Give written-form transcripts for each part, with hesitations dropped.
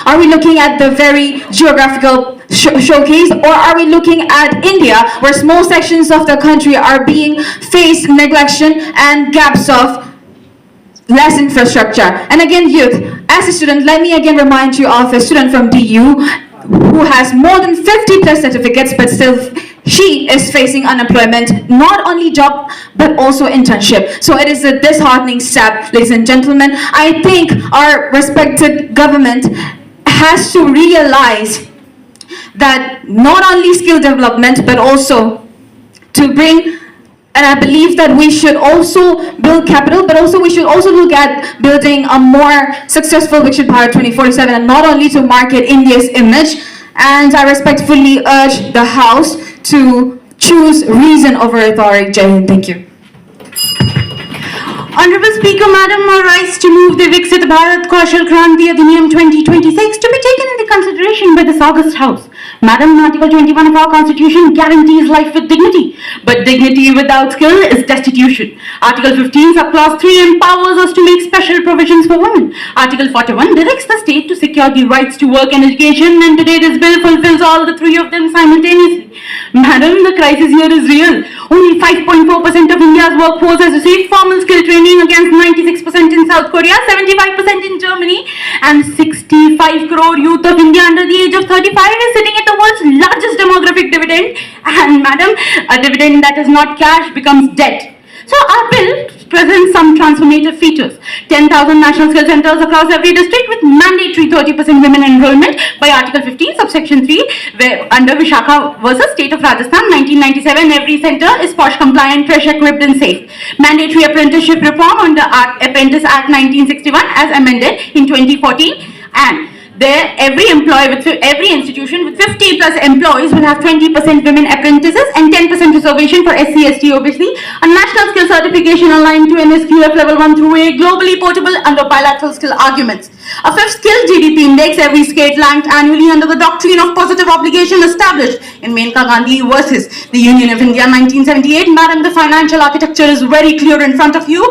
Are we looking at the very geographical showcase, or are we looking at India, where small sections of the country are being faced neglection and gaps of less infrastructure? And again, youth, as a student, let me again remind you of a student from DU who has more than 50 plus certificates, but still she is facing unemployment, not only job but also internship. So it is a disheartening step, ladies and gentlemen. I think our respected government has to realize that not only skill development but also to bring, and I believe that we should also build capital, but also we should also look at building a more successful Viksit Bharat 2047, and not only to market India's image. And I respectfully urge the House to choose reason over authority. Jai Hind. Thank you. Honorable Speaker, Madam, I rise to move the Viksit Bharat Kaushal Kranti Adhiniyam 2026 to be taken into consideration by this august House. Madam, Article 21 of our Constitution guarantees life with dignity, but dignity without skill is destitution. Article 15, subclause 3 empowers us to make special provisions for women. Article 41 directs the state to secure the rights to work and education, and today this bill fulfills all the three of them simultaneously. Madam, the crisis here is real. Only 5.4% of India's workforce has received formal skill training against 96% in South Korea, 75% in Germany, and 65 crore youth of India under the age of 35 is sitting at the world's largest demographic dividend. And madam, a dividend that is not cash becomes debt. So our bill presents some transformative features. 10,000 national skill centers across every district with mandatory 30% women enrollment by Article 15, subsection 3, where under Vishakha versus State of Rajasthan, 1997, every center is POSH compliant, fresh equipped and safe. Mandatory apprenticeship reform under Apprentice Act 1961 as amended in 2014, and there, every institution with 50 plus employees will have 20% women apprentices and 10% reservation for SC, ST, OBC, a national skill certification aligned to NSQF level 1 through A, globally portable under bilateral skill arguments. A fifth skill GDP index, every state ranked annually under the doctrine of positive obligation established in Maneka Gandhi versus the Union of India 1978. Madam, the financial architecture is very clear in front of you.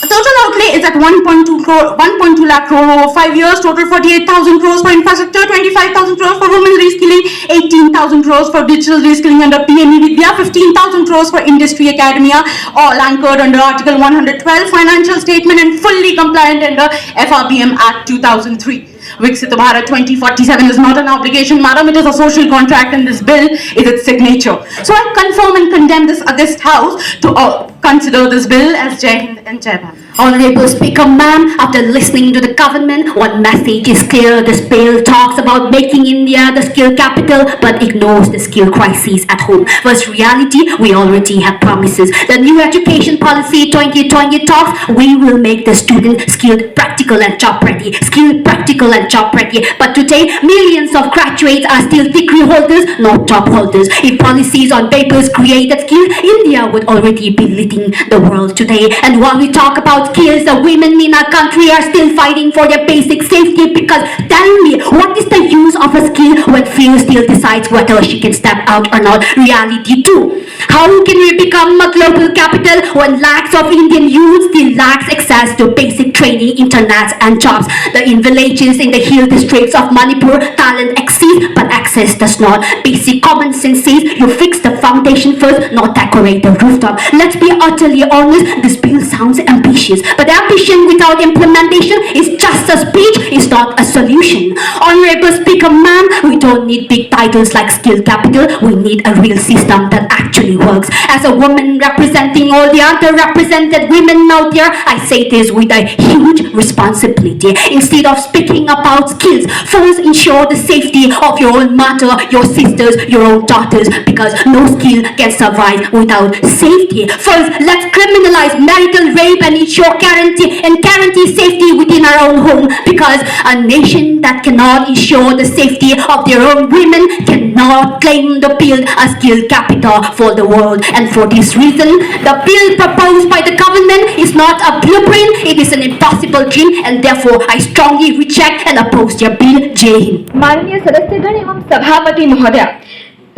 The total outlay is at 1.2 lakh crore over 5 years, total 48,000 crores for infrastructure, 25,000 crores for women reskilling, 18,000 crores for digital reskilling under PME Vidya, 15,000 crores for industry academia, all anchored under Article 112 financial statement and fully compliant under FRBM Act 2003. Viksit Bharat 2047 is not an obligation, madam, it is a social contract, and this bill is its signature. So I confirm and condemn this august House to consider this bill as Jai Hind and Jai Bharat. Honorable Speaker, ma'am, after listening to the government, one message is clear. This bill talks about making India the skill capital, but ignores the skill crises at home. Versus reality, we already have promises. The new education policy 2020 talks, we will make the student skilled, practical and job ready. Skilled, practical and job ready. But today, millions of graduates are still degree holders, not job holders. If policies on papers created skills, India would already be leading the world today. And while we talk about skills, the women in our country are still fighting for their basic safety, because tell me, what is the use of a skill when fear still decides whether she can step out or not? Reality too. How can we become a global capital when lakhs of Indian youth still lacks access to basic training, internet and jobs? In villages in the hill districts of Manipur, talent exists but access does not. Basic common sense says you fix the foundation first, not decorate the rooftop. Let's be utterly honest, this bill sounds ambitious, but ambition without implementation is just a speech, it's not a solution. Honorable Speaker, ma'am, we don't need big titles like skill capital, we need a real system that actually works. As a woman representing all the underrepresented women out there, I say this with a huge responsibility. Instead of speaking about skills, first ensure the safety of your own mother, your sisters, your own daughters, because no skill can survive without safety. First, let's criminalize marital rape and ensure guarantee safety within our own home, because a nation that cannot ensure the safety of their own women cannot claim to build a skill capital for the world. And for this reason, the bill proposed by the government is not a blueprint, it is an impossible dream, and therefore I strongly reject and oppose your bill. Jai Hind. माननीय सदस्यगण एवं सभापति महोदय,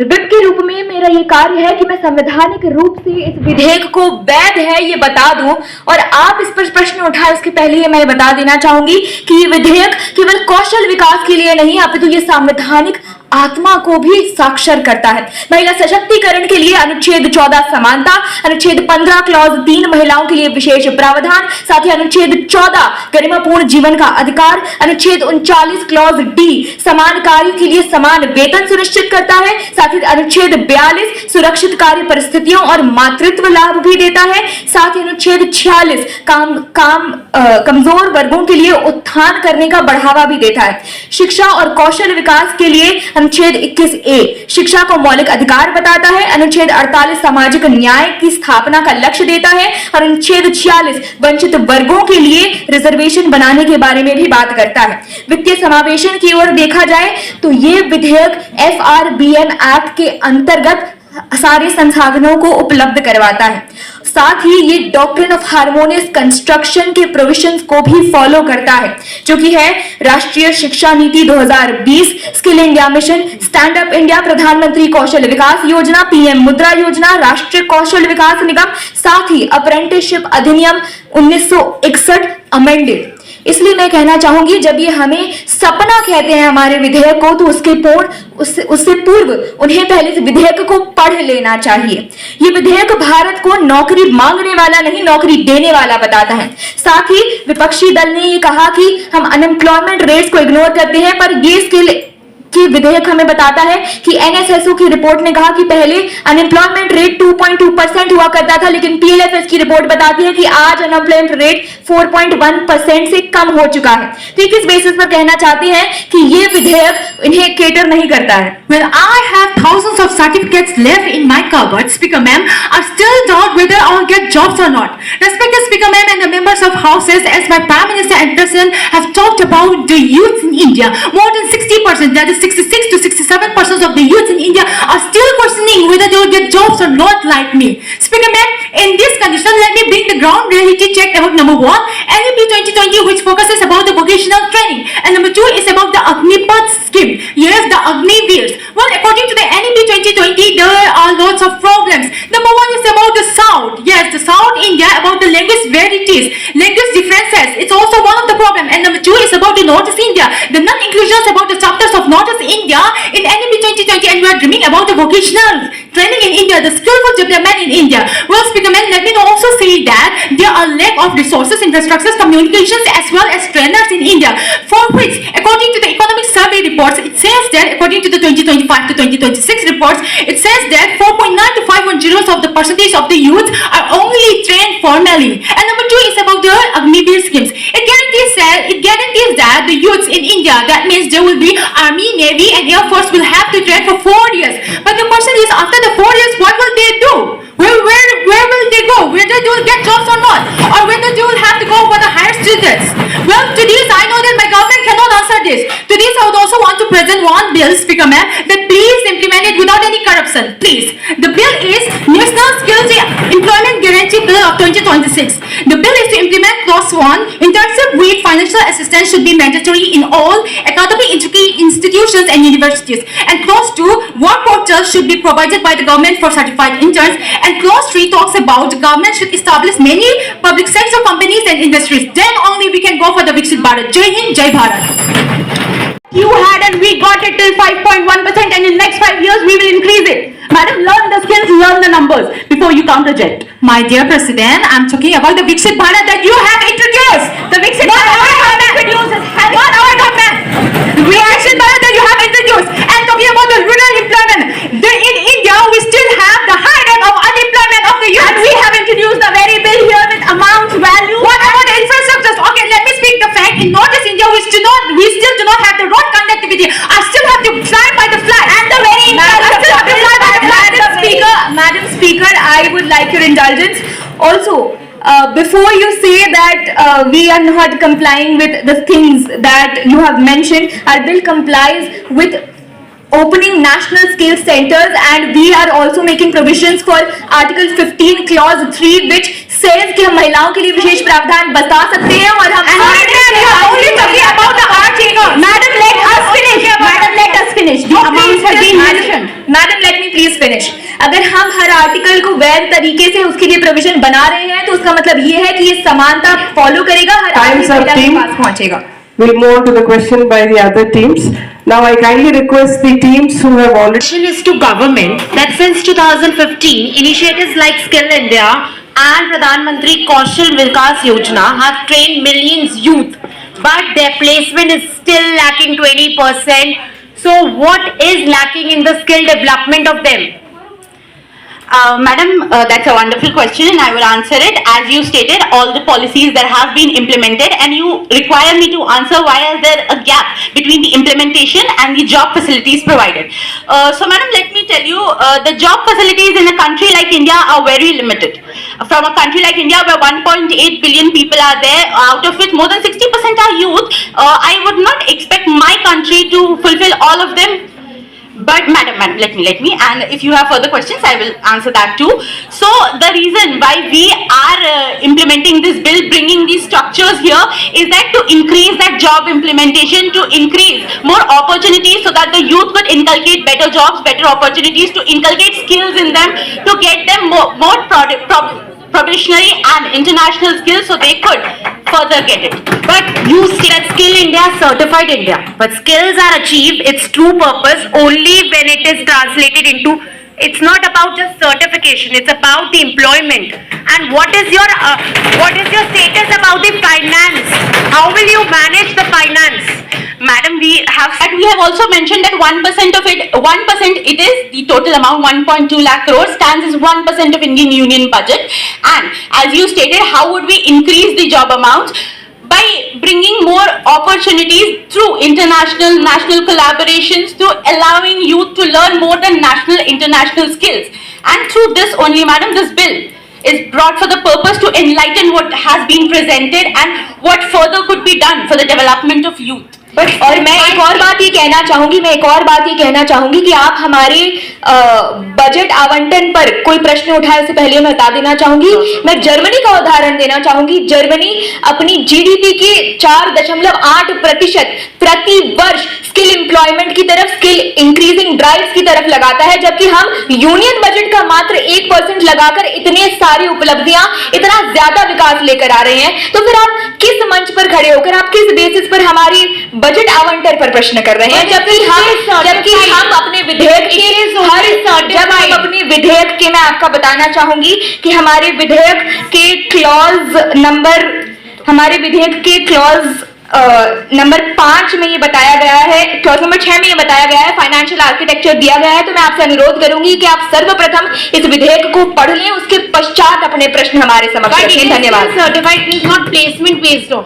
whip के रूप में मेरा ये कार्य है कि मैं संवैधानिक रूप से इस विधेयक को वैध है ये बता दूं, और आप इस पर प्रश्न उठाए उसके पहले ही मैं बता देना चाहूंगी कि ये विधेयक केवल कौशल विकास के लिए नहीं, अपितु ये संवैधानिक आत्मा को भी साक्षर करता है। महिला सशक्तिकरण के लिए अनुच्छेद 14 समानता, अनुच्छेद 15 क्लॉज 3 महिलाओं के लिए विशेष प्रावधान, साथ ही अनुच्छेद 14 गरिमापूर्ण जीवन का अधिकार, अनुच्छेद 39 क्लॉज डी समान कार्य के लिए समान वेतन सुनिश्चित करता है, साथ ही अनुच्छेद 42 सुरक्षित कार्य परिस्थितियों और मातृत्व लाभ भी देता है, साथ ही अनुच्छेद 46 कमजोर वर्गों के लिए उत्थान करने का बढ़ावा भी देता है। शिक्षा और कौशल विकास के लिए अनुच्छेद 21A शिक्षा को मौलिक अधिकार बताता है, अनुच्छेद 48 सामाजिक न्याय की स्थापना का लक्ष्य देता है, और अनुच्छेद 46 वंचित वर्गों के लिए रिजर्वेशन बनाने के बारे में भी बात करता है। वित्तीय समावेशन की ओर देखा जाए तो ये विधेयक FRBM एक्ट के अंतर्गत सारे संसाधनों को उपलब्ध करवाता है। साथ ही ये डॉक्ट्रिन ऑफ हार्मोनियस कंस्ट्रक्शन के प्रोविजंस को भी फॉलो करता है, जो कि है राष्ट्रीय शिक्षा नीति 2020, skill India mission, stand up India, प्रधानमंत्री कौशल विकास योजना, PM मुद्रा योजना, राष्ट्रीय कौशल विकास निगम, साथ ही अप्रेंटिसशिप अधिनियम 1961 अमेंडेड। इसलिए मैं कहना चाहूंगी, जब ये हमें सपना कहते हैं हमारे विधेयक को, तो उससे पूर्व उन्हें पहले इस विधेयक को पढ़ लेना चाहिए। ये विधेयक भारत को नौकरी मांगने वाला नहीं, नौकरी देने वाला बताता है। साथ ही विपक्षी दल ने ये कहा कि हम अनएम्प्लॉयमेंट रेट्स को इग्नोर करते हैं, पर ये स्किल की विधेयक हमें बताता है कि NSSO की रिपोर्ट ने कहा कि पहले अनएम्प्लॉयमेंट रेट 2.2% हुआ करता था, लेकिन PLFS की रिपोर्ट बताती है कि आज अनएम्प्लॉयमेंट रेट 4.1% से कम हो चुका है। तो किस बेसिस पर कहना चाहते हैं कि ये विधेयक इन्हें केटर नहीं करता है? Well, I have thousands of certificates left in my cupboard, Speaker Ma'am. I still doubt whether I'll get jobs or not. Respected Speaker Ma'am and the members of Houses, as my Prime Minister and President have talked about the youth in India, more than 60%, that is 66 to 67% of the youth in India are still questioning whether they will get jobs or not like me. Speaker Ma'am, in this condition, let me bring the ground reality check about number 1, NEP 2020, which focuses about the vocational training, and number 2 is about the Agnipath scheme. Yes, the Agniveers. Well, according to the NEP 2020, there are lots of problems. Number 1 is about the South. Yes, the South India, about the language varieties, language differences. It's also one of the problem. And number 2 is about the Northeast India. The non-inclusions about the chapters of Northeast India in NEP 2020, and we are dreaming about the vocational training in India, the skillful development in India. Well, Speaker Ma'am, let me also say that there are lack of resources, infrastructures, communications, as well as trainers in India, for which, according to the economic survey reports, it says that according to the 2025 to 2026 reports, it says that 4.9 to 510 of the percentage of the youth are only trained formally. And number 2 is about the Agniveer schemes. It guarantees that the youths in India, that means there will be Army, Navy, and Air Force will have to train for 4 years. But the question is, after the 4 years, what will they do? Where will they go? Whether they will get jobs or not, or whether they will have to go for the higher studies. Well, to this, I know that my government cannot answer this. To this, I would also want to present one bill, Speaker Ma'am, that please implement it without any corruption. Please. The bill is National Skills Employment Guarantee Bill of 2026. The bill is to implement Clause 1, internship with financial assistance should be mandatory in all academic institutions and universities. And Clause 2, work portals should be provided by the government for certified interns. And Clause 3 talks about the government should establish many public sector companies and industries. Then only we can go for the Viksit Bharat. Jai Hind, Jai Bharat. You had and we got it till 5.1%, and in next 5 years we will increase it. Madam, learn the skills, learn the numbers before you counterject. My dear President, I'm talking about the Viksit Bharat that you have introduced. The Viksit Bharat introduces Not our government. The Viksit Bharat that you have introduced. And talking about the rural employment. In India, we still have the high rate of unemployment of the youth. And we have introduced the very bill here with amounts, value. What about the infrastructures? Okay, let me speak the fact. In Northeast India, we still do not have the road connectivity. I still have to fly by the flight. And the very Madam Speaker, I would like your indulgence. Also, before you say that we are not complying with the things that you have mentioned, our bill complies with opening national skill centers, and we are also making provisions for Article 15 Clause 3, which says कि हम महिलाओं के लिए विशेष प्रावधान बता सकते हैं और हम Madam, let us finish. The amounts have been mentioned. Madam, let me please अगर हम हर आर्टिकल को वैध तरीके से उसके लिए प्रोविजन बना रहे हैं तो उसका मतलब ये है कि ये समानता फॉलो करेगा, हर Time's up, आदमी team. के पास पहुंचेगा। We'll move on to the question by the other teams. Now I kindly request the teams who have already Question is to government that since 2015, initiatives like Skill India and Pradhan Mantri Kaushal Vikas Yojana have trained millions youth, but their placement is still lacking 20%. So what is lacking in the skill development of them? Madam, that's a wonderful question and I will answer it. As you stated, all the policies that have been implemented, and you require me to answer why is there a gap between the implementation and the job facilities provided. So madam, let me tell you, the job facilities in a country like India are very limited. From a country like India where 1.8 billion people are there, out of which more than 60% are youth, I would not expect my country to fulfill all of them. But madam, let me, and if you have further questions, I will answer that too. So the reason why we are implementing this bill, bringing these structures here, is that to increase that job implementation, to increase more opportunities so that the youth could inculcate better jobs, better opportunities, to inculcate skills in them, to get them more professionally and international skills so they could further get it. But you say that Skill India certified India, but skills are achieved its true purpose only when it is translated into, it's not about just certification, it's about the employment. And what is your status about the finance? How will you manage the finance? Madam, we have also mentioned that 1% of it, 1% it is the total amount, 1.2 lakh crores stands as 1% of Indian Union budget. And as you stated, how would we increase the job amount? By bringing more opportunities through international, national collaborations, to allowing youth to learn more than national, international skills. And through this only, madam, this bill is brought for the purpose to enlighten what has been presented and what further could be done for the development of youth. और मैं एक और बात ये कहना चाहूंगी कि आप हमारे बजट आवंटन पर कोई प्रश्न उठाए उससे पहले मैं बता देना चाहूंगी, मैं जर्मनी का उदाहरण देना चाहूंगी। जर्मनी अपनी जीडीपी के 4.8% प्रति वर्ष स्किल एम्प्लॉयमेंट की तरफ, स्किल इंक्रीजिंग ड्राइव्स की तरफ लगाता है, जबकि हम यूनियन बजट का मात्र 1% लगाकर इतने सारी उपलब्धियां, इतना ज्यादा विकास लेकर आ रहे हैं। तो फिर आप किस मंच पर खड़े होकर, आप किस बेसिस पर हमारी बजट आवंटन पर प्रश्न कर रहे हैं, जबकि हम अपने विधेयक के मैं आपका बताना चाहूंगी कि हमारे विधेयक के क्लॉज नंबर 5 में ये बताया गया है, क्लॉज नंबर 6 में ये बताया गया है, फाइनेंशियल आर्किटेक्चर दिया गया है। तो मैं आपसे अनुरोध करूंगी कि आप सर्वप्रथम इस विधेयक को पढ़ लें, उसके पश्चात अपने प्रश्न हमारे समक्ष रखें। धन्यवाद। Certified is not placement based on.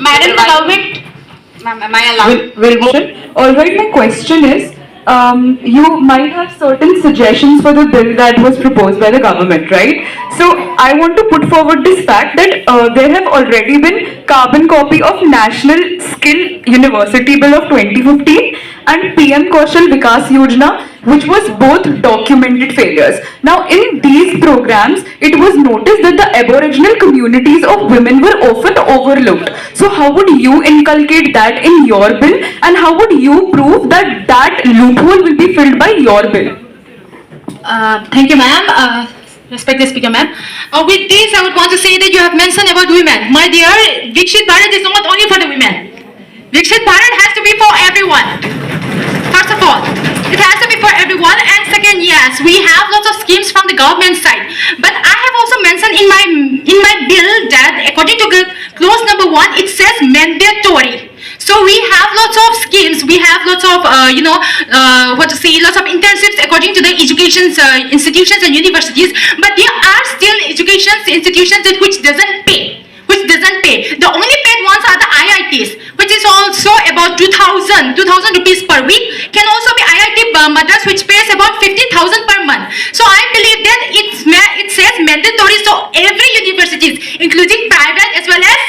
Madam, the government. Am I allowed? Will motion. All right, my question is, you might have certain suggestions for the bill that was proposed by the government, right? So I want to put forward this fact that there have already been carbon copy of National Skill University Bill of 2015 and PM Kaushal Vikas Yojana, which was both documented failures. Now in these programs, it was noticed that the aboriginal communities of women were often overlooked. So how would you inculcate that in your bill, and how would you prove that that loophole will be filled by your bill? Thank you, ma'am. Respected Speaker, ma'am. With this, I would want to say that you have mentioned about women. My dear, Viksit Bharat is not only for the women. Viksit Bharat has to be for everyone. First of all, it has to be for everyone. And second, yes, we have lots of schemes from the government side. But I have also mentioned in my bill that according to clause number 1, it says mandatory. So we have lots of schemes, we have lots of, lots of internships according to the education institutions and universities, but there are still education institutions which doesn't pay. The only paid ones are the IITs, which is also about 2,000 rupees per week. Can also be IIT Madras, which pays about 15,000 per month. So I believe that it says mandatory, so every universities, including private as well as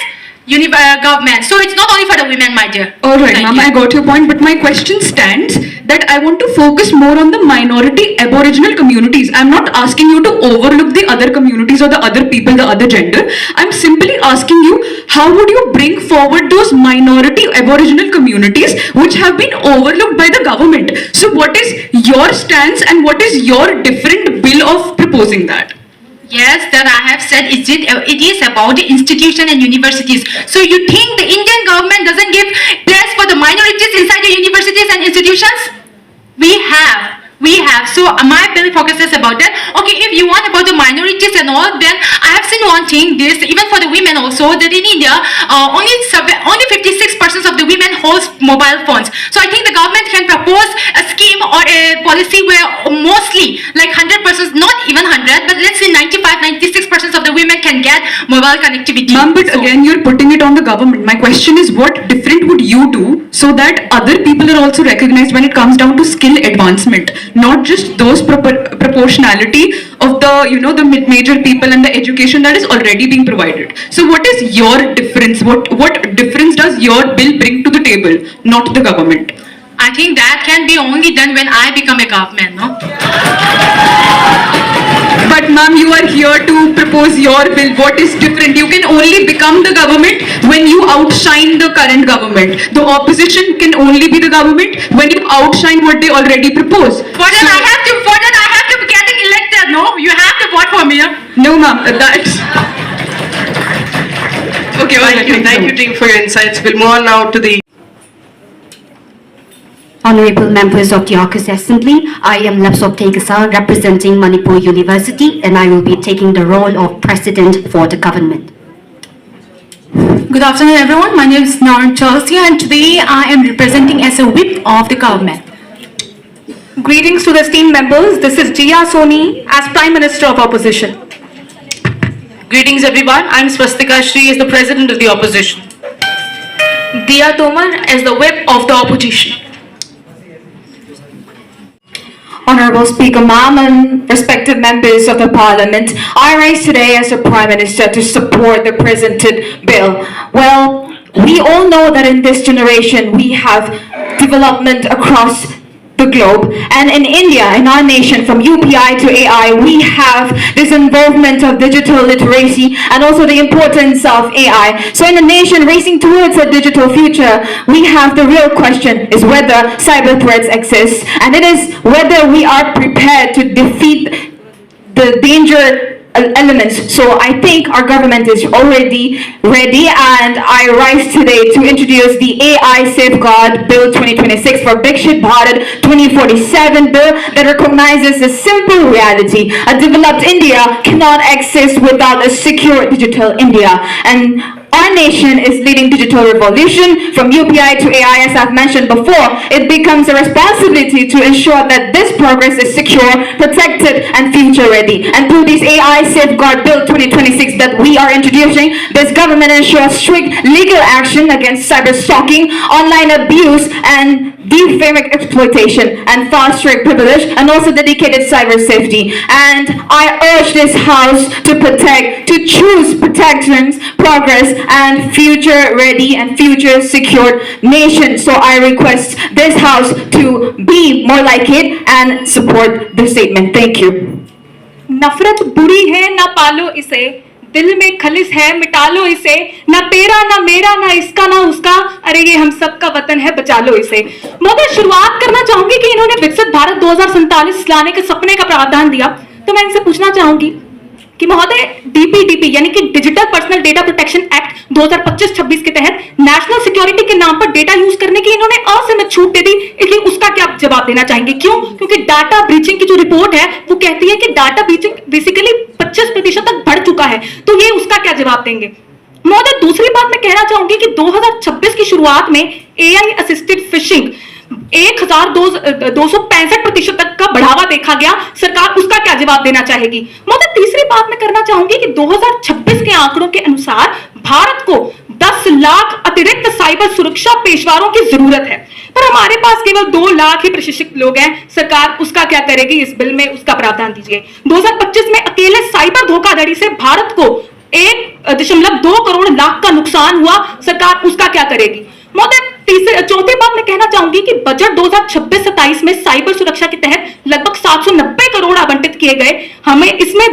government. So it's not only for the women, my dear. All right, Thank ma'am, you. I got your point, but my question stands that I want to focus more on the minority aboriginal communities. I'm not asking you to overlook the other communities or the other people, the other gender. I'm simply asking you, how would you bring forward those minority aboriginal communities which have been overlooked by the government? So what is your stance and what is your different bill of proposing that? Yes, that I have said it is about the institution and universities. So you think the Indian government doesn't give place for the minorities inside the universities and institutions? We have. So my bill focuses about that. Okay, if you want about the minorities and all, then I have seen one thing, this even for the women also, that in India, only 56% of the women holds mobile phones. So I think the government can propose a scheme or a policy where mostly, like 100%, not even 100, but let's say 96% of the women can get mobile connectivity. Ma'am, but So- again, you're putting it on the government. My question is, what different would you do so that other people are also recognized when it comes down to skill advancement? Not just those proportionality of the major people and the education that is already being provided. So what is your difference? What difference does your bill bring to the table, not the government? I think that can be only done when I become a government, no? But ma'am, you are here to propose your bill. What is different? You can only become the government when you outshine the current government. The opposition can only be the government when you outshine what they already propose. For that I have to be getting elected, no? You have to vote for me, no? No ma'am, that's... Okay, all right, Thank you team for your insights. We'll move on now to the Honorable members of the August Assembly, I am Lapsop Tegasa representing Manipur University and I will be taking the role of President for the government. Good afternoon, everyone. My name is Naran Chalsia, and today I am representing as a whip of the government. Greetings to the esteemed members. This is Jia Soni as Prime Minister of Opposition. Greetings everyone, I am Swastika Shri as the President of the Opposition. Diya Tomar as the Whip of the Opposition. Honorable Speaker, ma'am, and respected members of the Parliament, I rise today as the Prime Minister to support the presented bill. Well, we all know that in this generation we have development across the globe, and in India, in our nation, from UPI to AI, we have this involvement of digital literacy and also the importance of AI. So in a nation racing towards a digital future, we have the real question is whether cyber threats exist, and it is whether we are prepared to defeat the danger elements. So I think our government is already ready, and I rise today to introduce the AI Safeguard Bill 2026 for Viksit Bharat 2047 bill that recognizes a simple reality. A developed India cannot exist without a secure digital India. And our nation is leading digital revolution from UPI to AI, as I've mentioned before. It becomes a responsibility to ensure that this progress is secure, protected, and future ready. And through this AI Safeguard Bill 2026 that we are introducing, this government ensures strict legal action against cyber stalking, online abuse, and defaming exploitation, and fast-track privilege, and also dedicated cyber safety. And I urge this House to choose protections, progress, and future-ready and future-secured nation. So I request this House to be more like it and support the statement. Thank you. नफरत बुरी है, ना पालो इसे, दिल में खलिस है, मिटा लो इसे, ना तेरा ना मेरा ना इसका ना उसका, अरे ये हम सबका वतन है, बचा लो इसे। महोदय, शुरुआत करना चाहूंगी कि इन्होंने विकसित भारत 2047 लाने के सपने का प्रावधान दिया, तो मैं इनसे पूछना चाहूंगी कि महोदय, डीपीडीपी यानी कि digital personal data protection act 2025-26 के तहत नेशनल सिक्योरिटी के नाम पर डेटा यूज करने की इन्होंने असीमित छूट दे दी, इसलिए उसका क्या जवाब देना चाहेंगे? क्यों? क्योंकि डाटा ब्रीचिंग की जो रिपोर्ट है वो कहती है कि डाटा ब्रीचिंग बेसिकली 25% तक बढ़ चुका है, तो ये उसका क्या जवाब देंगे? महोदय, दूसरी बात मैं कहना चाहूंगी कि 2026 की शुरुआत में एआई असिस्टेड फिशिंग 1265% तक का बढ़ावा देखा गया, सरकार उसका क्या जवाब देना चाहेगी? महोदय, तीसरी बात मैं करना चाहूंगी कि 2026 के आंकड़ों के अनुसार भारत को 10 लाख अतिरिक्त साइबर सुरक्षा पेशवारों की जरूरत है, पर हमारे पास केवल 2 लाख ही प्रशिक्षित लोग हैं, सरकार उसका क्या करेगी? इस बिल में उसका प्रावधान दीजिए। 2025 में अकेले साइबर धोखाधड़ी से भारत को 1.2 करोड़ लाख का नुकसान हुआ, सरकार उसका क्या करेगी? महोदय, चौथी बात मैं कहना चाहूंगी कि बजट 2026-27 में साइबर सुरक्षा के तहत लगभग 790 करोड़ आवंटित किए गए। हमें इसमें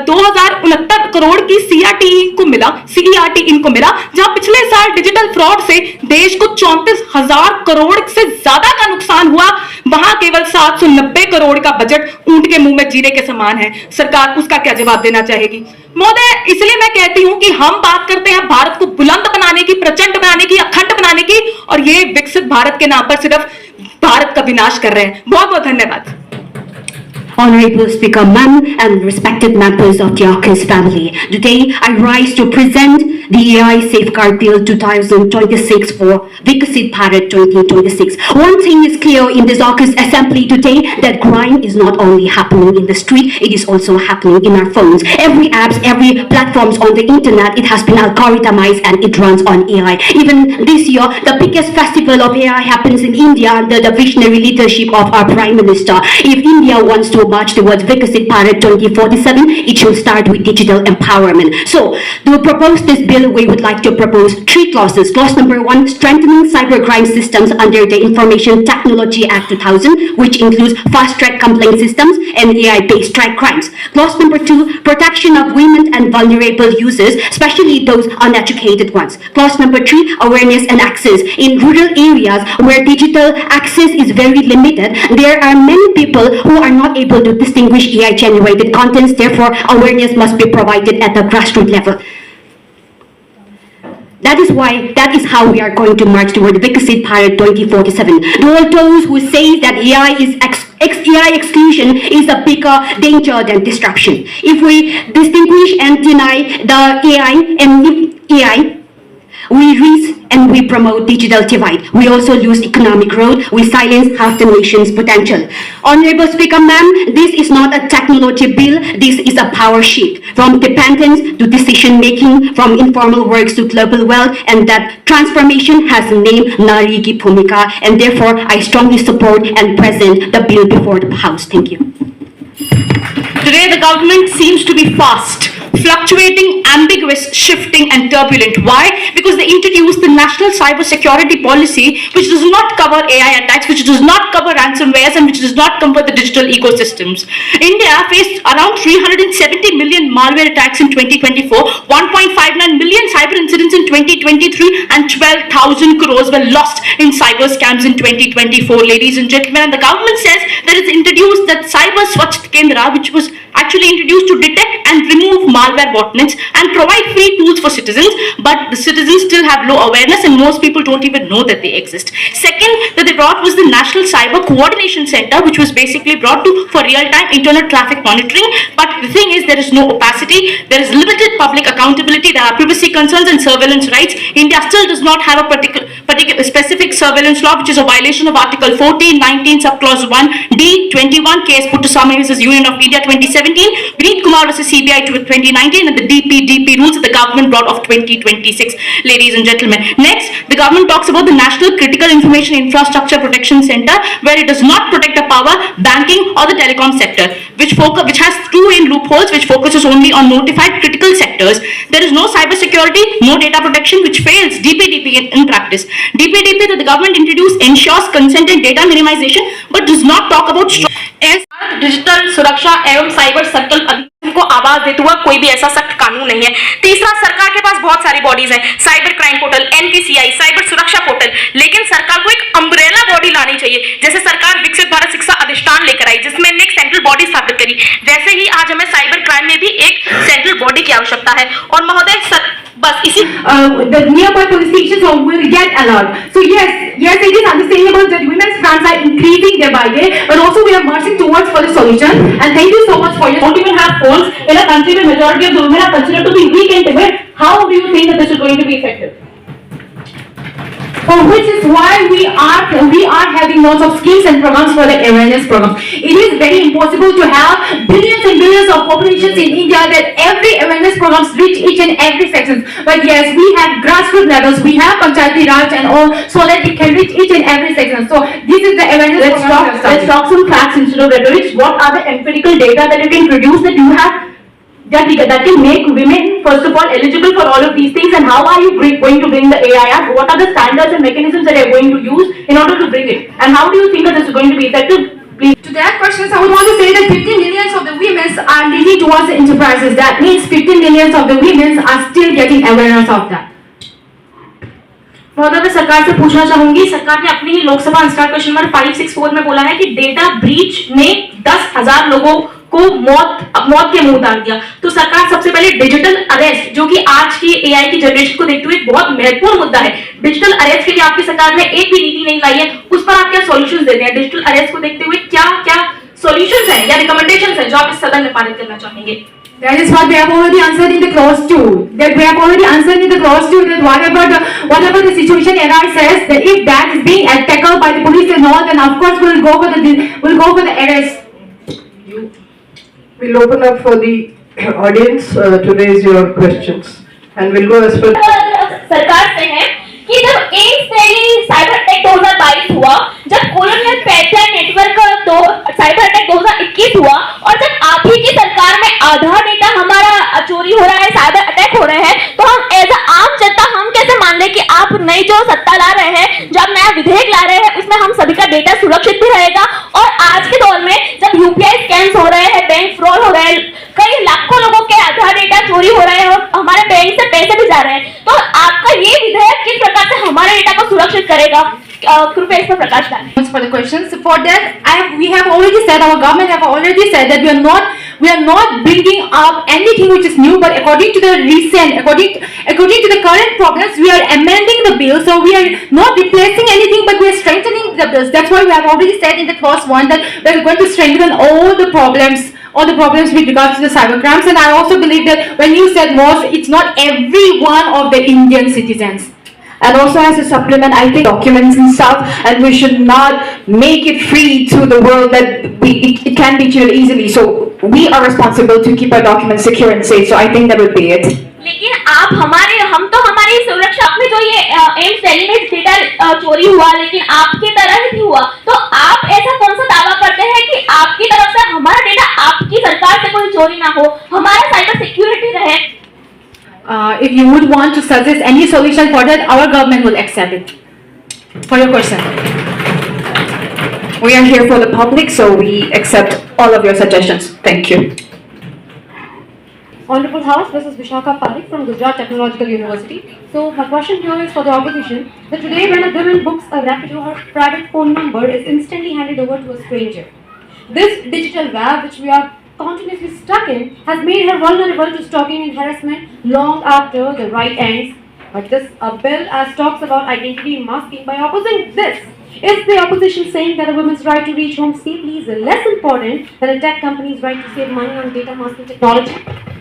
2069 करोड़ की CRT को मिला, जहां पिछले साल डिजिटल फ्रॉड से देश को 34,000 करोड़ से ज्यादा का नुकसान हुआ, वहां केवल 790 करोड़ का बजट ऊंट के मुंह में जीरे के समान है। सरकार उसका क्या जवाब देना चाहेगी? महोदय, इसलिए मैं कहती हूं कि हम बात करते हैं भारत को बुलंद बनाने की, प्रचंड बनाने की, अखंड बनाने की, और ये विकसित भारत के नाम पर सिर्फ भारत का विनाश कर रहे हैं। बहुत बहुत धन्यवाद। Honorable Speaker Ma'am and respected members of the AUKUS family, today I rise to present the AI Safeguard Bill 2026 for Viksit Bharat 2026. One thing is clear in this AUKUS assembly today, that crime is not only happening in the street, it is also happening in our phones. Every apps, every platforms on the internet, it has been algorithmized and it runs on AI. Even this year, the biggest festival of AI happens in India under the visionary leadership of our Prime Minister. If India wants to march towards Viksit Bharat 2047, it should start with digital empowerment. So, to propose this bill, we would like to propose 3 clauses. Clause number 1, strengthening cybercrime systems under the Information Technology Act 2000, which includes fast-track complaint systems and AI-based track crimes. Clause number 2, protection of women and vulnerable users, especially those uneducated ones. Clause number 3, awareness and access. In rural areas where digital access is very limited, there are many people who are not able to distinguish AI-generated contents. Therefore, awareness must be provided at the grassroots level. That is how we are going to march toward Viksit Bharat 2047. To all those who say that AI exclusion is a bigger danger than disruption. If we distinguish and deny the AI, we risk and we promote digital divide. We also lose economic growth. We silence half the nation's potential. Honorable Speaker Ma'am, this is not a technology bill. This is a power shift from dependence to decision making, from informal works to global wealth, and that transformation has named Nari Ki Bhumika, and therefore I strongly support and present the bill before the House. Thank you. Today the government seems to be fast, fluctuating, ambiguous, shifting and turbulent. Why? Because they introduced the National Cyber Security Policy, which does not cover AI attacks, which does not cover ransomwares, and which does not cover the digital ecosystems. India faced around 370 million malware attacks in 2024, 1.59 million cyber incidents in 2023, and 12,000 crores were lost in cyber scams in 2024, ladies and gentlemen. And the government says that it's introduced that Cyber Swachh Kendra, which was actually introduced to detect and remove malware botnets and provide free tools for citizens, but the citizens still have low awareness and most people don't even know that they exist. Second that they brought was the National Cyber Coordination Center, which was basically brought to for real-time internet traffic monitoring, but the thing is there is no opacity, there is limited public accountability, there are privacy concerns and surveillance rights. India still does not have a particular specific surveillance law, which is a violation of Article 14, 19, subclause 1D, 21, case put to Sama vs. Union of India 2017, Vineet Kumar vs. CBI 2019, and the DPDP rules that the government brought of 2026, ladies and gentlemen. Next, the government talks about the National Critical Information Infrastructure Protection Center, where it does not protect the power, banking or the telecom sector, which has 2 main loopholes, which focuses only on notified critical sectors. There is no cyber security, no data protection, which fails DPDP in practice. DPDP that the government introduced ensures consent and data minimization, but does not talk about digital सुरक्षा एवं cyber circle अधिनियम को आवाज देते हुआ कोई भी ऐसा सख्त कानून नहीं है। तीसरा, सरकार के पास बहुत सारी बॉडीज हैं, cyber crime portal, NPCI, cyber सुरक्षा पोर्टल, लेकिन सरकार को एक अम्ब्रेला बॉडी लानी चाहिए। जैसे सरकार विकसित भारत शिक्षा अधिष्ठान लेकर आई, जिसमें एक सेंट्रल बॉडी स्थापित करी, वैसे ही आज हमें साइबर क्राइम में भी एक सेंट्रल बॉडी की आवश्यकता है। और महोदय बस इसी the nearby police stations will get alert. So yes, it is understandable that women's crimes are increasing day by day, but also we are marching towards for the solution. And thank you so much for your. don't even have phones in a country where majority of the women are considered to be weak and timid. How do you think that this is going to be effective? Which is why we are having lots of schemes and programs for the awareness programs. It is very impossible to have billions and billions of populations in India that every awareness programs reach each and every section. But yes, we have grassroots levels, we have Panchayati Raj and all, so that it can reach each and every section. So this is the awareness program. Let's talk some facts instead of rhetoric. What are the empirical data that you can produce that you have that can make women, first of all, eligible for all of these things, and how are you going to bring the AI Act? What are the standards and mechanisms that you're going to use in order to bring it? And how do you think that this is going to be effective? Please. To that questions, I would want to say that 15 millions of the women are leading towards the enterprises. That means 15 millions of the women are still getting awareness of that. महोदय, मैं सरकार से पूछना चाहूंगी, सरकार ने अपनी ही Lok Sabha instar question number 564 में बोला है कि डेटा ब्रीच ने 10,000 लोगों को मौत के मुंह उतार दिया। तो सरकार सबसे पहले डिजिटल अरेस्ट, जो कि आज की एआई की जनरेशन को देखते हुए एक बहुत महत्वपूर्ण मुद्दा है, डिजिटल अरेस्ट के लिए आपकी सरकार ने एक भी नीति नहीं लाई है, उस पर आप क्या सॉल्यूशंस देते हैं? डिजिटल अरेस्ट को देखते हुए क्या क्या सॉल्यूशंस हैं या रिकमेंडेशंस हैं जो आप इस सदन में पारित करना चाहेंगे? That is what we have already answered in the clause 2. That we have already answered in the clause 2 that whatever the situation arises, that if that is being tackled by the police and all, then of course we'll go for the arrest. We'll open up for the audience to raise your questions, and we'll go as per. सरकार से है कि जब AIIMS Delhi cyber attack 2022 हुआ, जब colonial pattern network cyber attack 2021 हुआ, और जब आप ही की सरकार में आधार डेटा हमारा चोरी हो रहा है, साइबर अटैक हो रहे हैं, तो हम एज आम जनता हम कैसे मान लें कि आप नई जो सत्ता ला रहे हैं, जब नया विधेयक ला रहे हैं, उसमें हम सभी का डेटा सुरक्षित भी रहेगा? और आज के दौर में जब यूपीआई स्कैम्स हो रहे हैं, बैंक फ्रॉड हो रहे हैं, कई लाखों लोगों के आधार डेटा चोरी हो रहे हैं और हमारे बैंक से पैसे भी जा रहे हैं, तो आपका ये विधेयक किस प्रकार से हमारे डेटा को सुरक्षित करेगा? कृपया इस पर प्रकाश डालें। For the questions, for that we have already said, our government have already said that we are not bringing up anything which is new, but according to the current problems, we are amending the bill. So we are not replacing anything, but we are strengthening the bills. That's why we have already said in the clause 1 that we are going to strengthen all the problems with regards to the cyber crimes. And I also believe that when you said most, it's not every one of the Indian citizens. And also as a supplement, I think documents and stuff, and we should not make it free to the world that it can be cheated easily. So we are responsible to keep our documents secure and safe. So I think that would be it. लेकिन हम तो हमारी सुरक्षा में जो ये AIIMS Delhi में data चोरी हुआ, लेकिन आपकी तरह ही हुआ, तो आप ऐसा कौन सा दावा करते हैं कि आपकी तरफ से हमारा डेटा आपकी सरकार से कोई चोरी ना हो, हमारा साइबर सिक्योरिटी रहे? If you would want to suggest any solution for that, our government will accept it. For your question. We are here for the public, so we accept all of your suggestions. Thank you. Honorable House, this is Vishaka Parik from Gujarat Technological University. So my question here is for the opposition, that today when a woman books a Rapido, her private phone number is instantly handed over to a stranger. This digital web which we are continuously stuck in has made her vulnerable to stalking and harassment long after the right ends. But this bill as talks about identity masking. By opposing this, is the opposition saying that a woman's right to reach home safely is less important than a tech company's right to save money on data masking technology?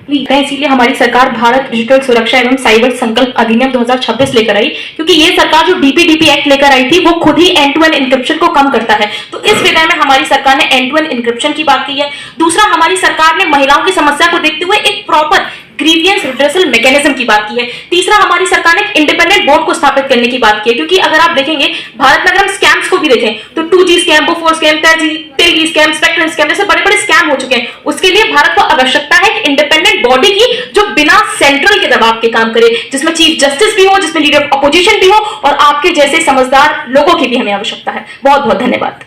इसीलिए हमारी सरकार Bharat digital सुरक्षा एवं cyber संकल्प अधिनियम 2026 लेकर आई, क्योंकि ये सरकार जो डीपीडीपी एक्ट लेकर आई थी वो खुद ही एंड टू एंड इंक्रिप्शन को कम करता है। तो इस विधेयक में हमारी सरकार ने एंड टू एंड इंक्रिप्शन की बात की है। दूसरा, हमारी सरकार ने महिलाओं की समस्या को देखते हुए एक प्रॉपर ग्रीवियंस रिड्रेसल मैकेनिज्म की बात की है। तीसरा, हमारी सरकार ने एक इंडिपेंडेंट बोर्ड को स्थापित करने की बात की है, क्योंकि अगर आप देखेंगे भारत में अगर हम स्कैम्स को भी देखें तो 2G scam, Bofors scam, 3G scam, spectrum scam जैसे बड़े बड़े स्कैम हो चुके हैं। उसके लिए भारत को आवश्यकता है कि इंडिपेंडेंट बॉडी की जो बिना सेंट्रल के दबाव के काम करे, जिसमें चीफ जस्टिस भी हो, जिसमें लीडर ऑफ अपोजिशन भी हो और आपके जैसे समझदार लोगों की भी हमें आवश्यकता है। बहुत बहुत धन्यवाद।